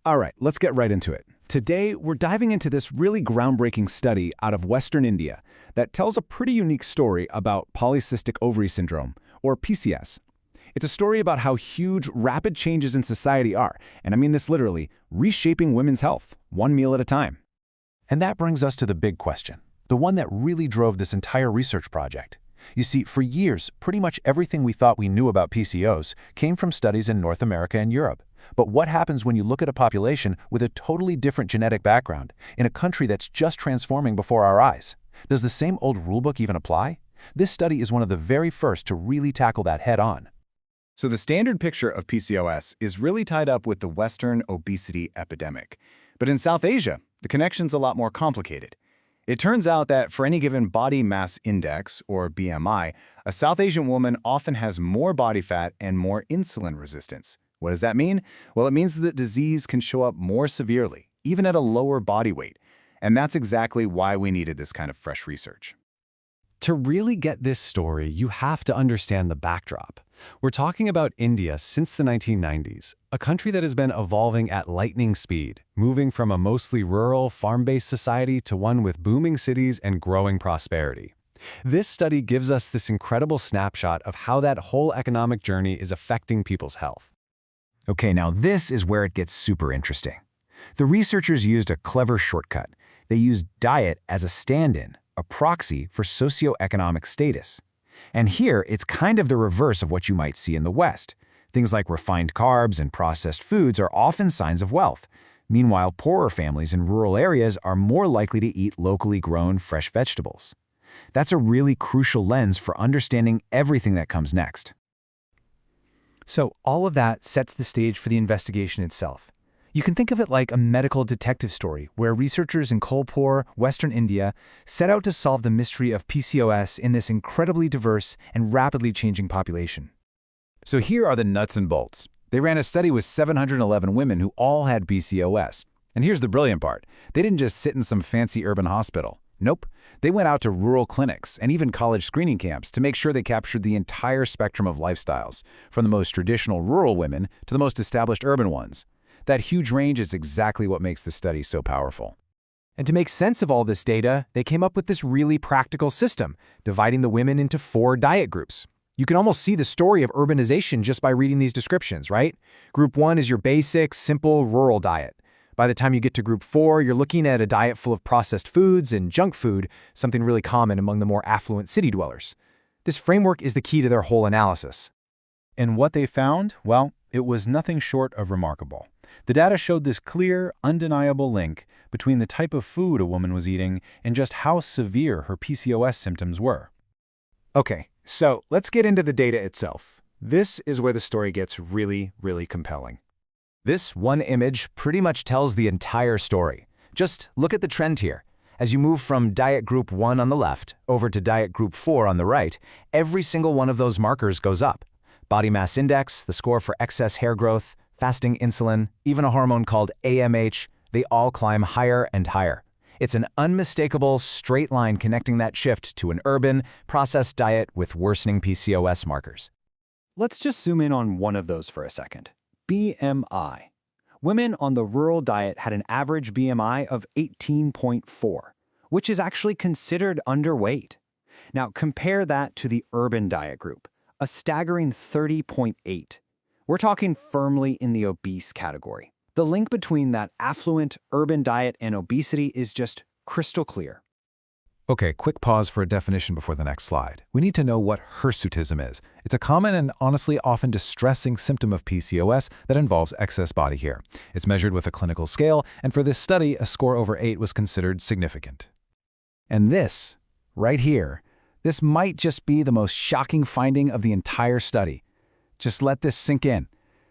All right, let's get right into it. Today, we're diving into this really groundbreaking study out of Western India that tells a pretty unique story about polycystic ovary syndrome, or PCOS. It's a story about how huge, rapid changes in society are, and I mean this literally, reshaping women's health, one meal at a time. And that brings us to the big question, the one that really drove this entire research project. You see, for years, pretty much everything we thought we knew about PCOS came from studies in North America and Europe. But what happens when you look at a population with a totally different genetic background in a country that's just transforming before our eyes? Does the same old rulebook even apply? This study is one of the very first to really tackle that head-on. So the standard picture of PCOS is really tied up with the Western obesity epidemic. But in South Asia, the connection's a lot more complicated. It turns out that for any given body mass index, or BMI, a South Asian woman often has more body fat and more insulin resistance. What does that mean? Well, it means that disease can show up more severely, even at a lower body weight. And that's exactly why we needed this kind of fresh research. To really get this story, you have to understand the backdrop. We're talking about India since the 1990s, a country that has been evolving at lightning speed, moving from a mostly rural, farm-based society to one with booming cities and growing prosperity. This study gives us this incredible snapshot of how that whole economic journey is affecting people's health. Okay, now this is where it gets super interesting. The researchers used a clever shortcut. They used diet as a stand-in, a proxy for socioeconomic status. And here, it's kind of the reverse of what you might see in the West. Things like refined carbs and processed foods are often signs of wealth. Meanwhile, poorer families in rural areas are more likely to eat locally grown fresh vegetables. That's a really crucial lens for understanding everything that comes next. So all of that sets the stage for the investigation itself. You can think of it like a medical detective story where researchers in Kulkarni, Western India, set out to solve the mystery of PCOS in this incredibly diverse and rapidly changing population. So here are the nuts and bolts. They ran a study with 711 women who all had PCOS. And here's the brilliant part. They didn't just sit in some fancy urban hospital. Nope. They went out to rural clinics and even college screening camps to make sure they captured the entire spectrum of lifestyles, from the most traditional rural women to the most established urban ones. That huge range is exactly what makes the study so powerful. And to make sense of all this data, they came up with this really practical system, dividing the women into 4 diet groups. You can almost see the story of urbanization just by reading these descriptions, right? Group 1 is your basic, simple, rural diet. By the time you get to Group 4, you're looking at a diet full of processed foods and junk food, something really common among the more affluent city dwellers. This framework is the key to their whole analysis. And what they found? Well, it was nothing short of remarkable. The data showed this clear, undeniable link between the type of food a woman was eating and just how severe her PCOS symptoms were. Okay, so let's get into the data itself. This is where the story gets really, really compelling. This one image pretty much tells the entire story. Just look at the trend here. As you move from diet group 1 on the left over to diet group 4 on the right, every single one of those markers goes up. Body mass index, the score for excess hair growth, fasting insulin, even a hormone called AMH, they all climb higher and higher. It's an unmistakable straight line connecting that shift to an urban, processed diet with worsening PCOS markers. Let's just zoom in on one of those for a second. BMI. Women on the rural diet had an average BMI of 18.4, which is actually considered underweight. Now compare that to the urban diet group, a staggering 30.8. We're talking firmly in the obese category. The link between that affluent urban diet and obesity is just crystal clear. Okay, quick pause for a definition before the next slide. We need to know what hirsutism is. It's a common and honestly often distressing symptom of PCOS that involves excess body hair. It's measured with a clinical scale, and for this study, a score over 8 was considered significant. And this, right here, this might just be the most shocking finding of the entire study. Just let this sink in.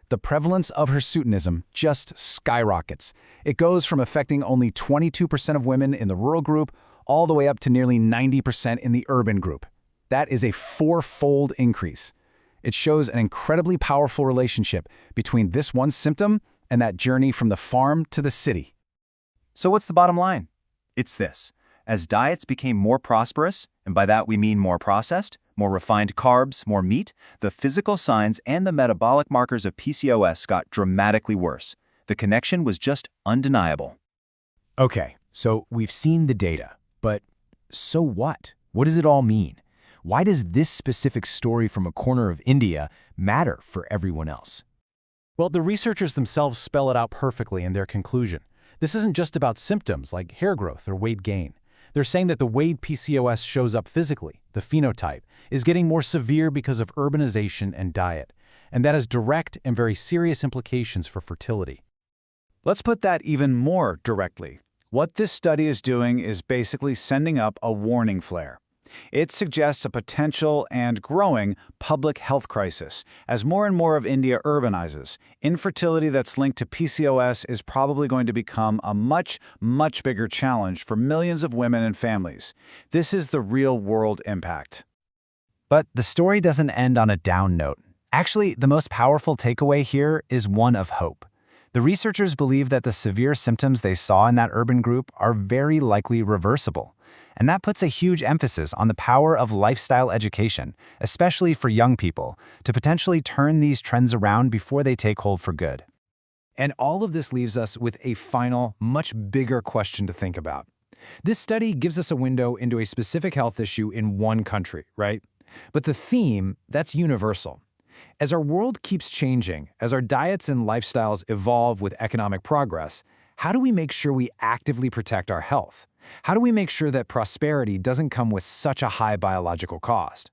The prevalence of hirsutism just skyrockets. It goes from affecting only 22% of women in the rural group all the way up to nearly 90% in the urban group. That is a 4-fold increase. It shows an incredibly powerful relationship between this one symptom and that journey from the farm to the city. So what's the bottom line? It's this. As diets became more prosperous, and by that we mean more processed, more refined carbs, more meat, the physical signs and the metabolic markers of PCOS got dramatically worse. The connection was just undeniable. Okay, so we've seen the data, but so what? What does it all mean? Why does this specific story from a corner of India matter for everyone else? Well, the researchers themselves spell it out perfectly in their conclusion. This isn't just about symptoms like hair growth or weight gain. They're saying that the way PCOS shows up physically, the phenotype, is getting more severe because of urbanization and diet, and that has direct and very serious implications for fertility. Let's put that even more directly. What this study is doing is basically sending up a warning flare. It suggests a potential and growing public health crisis. As more and more of India urbanizes, infertility that's linked to PCOS is probably going to become a much, much bigger challenge for millions of women and families. This is the real-world impact. But the story doesn't end on a down note. Actually, the most powerful takeaway here is one of hope. The researchers believe that the severe symptoms they saw in that urban group are very likely reversible. And that puts a huge emphasis on the power of lifestyle education, especially for young people, to potentially turn these trends around before they take hold for good. And all of this leaves us with a final, much bigger question to think about. This study gives us a window into a specific health issue in one country, right? But the theme, that's universal. As our world keeps changing, as our diets and lifestyles evolve with economic progress, how do we make sure we actively protect our health? How do we make sure that prosperity doesn't come with such a high biological cost?